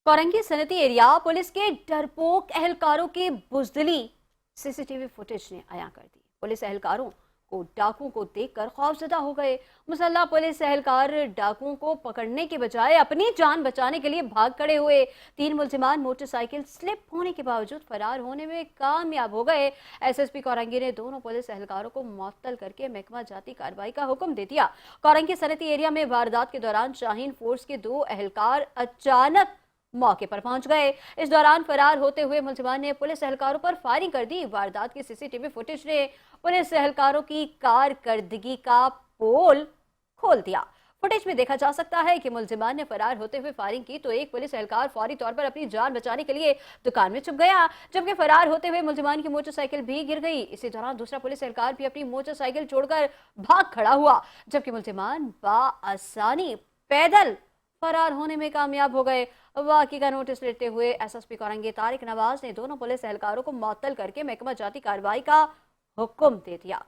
Korangi सनती area police के डरपोक एहलकारों की बुजदिली सीसीटीवी फुटेज ने अया कर दी। पुलिस एहलकारों को डाकुओं को देखकर खौफजदा हो गए। मुसल्ला पुलिस एहलकार डाकुओं को पकड़ने के बजाय अपनी जान बचाने के लिए भाग खड़े हुए। 3 मुलजिमान मोटरसाइकिल स्लिप होने के बावजूद फरार होने में कामयाब हो गए। एसएसपी कोरंगी ने दोनों पुलिस एहलकारों को मुअत्तल करके महकमा जाती कार्रवाई का हुक्म दे दिया। कोरंगी सनती एरिया में वारदात के दौरान शाहीन फोर्स के 2 एहलकार अचानक मौके पर पहुंच गए। इस दौरान फरार होते हुए मुलजिमान ने पुलिस एहलकारों पर फायरिंग कर दी। वारदात की सीसीटीवी फुटेज ने पुलिस एहलकारों की कारकर्दगी का पोल खोल दिया। फुटेज में देखा जा सकता है कि मुलजिमान ने फरार होते हुए फायरिंग की तो एक पुलिस एहलकार फौरी तौर पर अपनी जान बचाने के लिए दुकान में छुप गया, जबकि फरार होते हुए मुलजिमान की मोटरसाइकिल भी गिर गई। इसी दौरान दूसरा पुलिस एहलकार भी अपनी मोटरसाइकिल छोड़कर भाग खड़ा हुआ, जबकि मुलजिमान बाआसानी पैदल फरार होने में कामयाब हो गए। वाकई का नोटिस लेते हुए एसएसपी कोरंगी तारिक नवाज ने दोनों पुलिस एहलकारों को मुअत्तल करके महकमा जाती कार्रवाई का हुक्म दे दिया।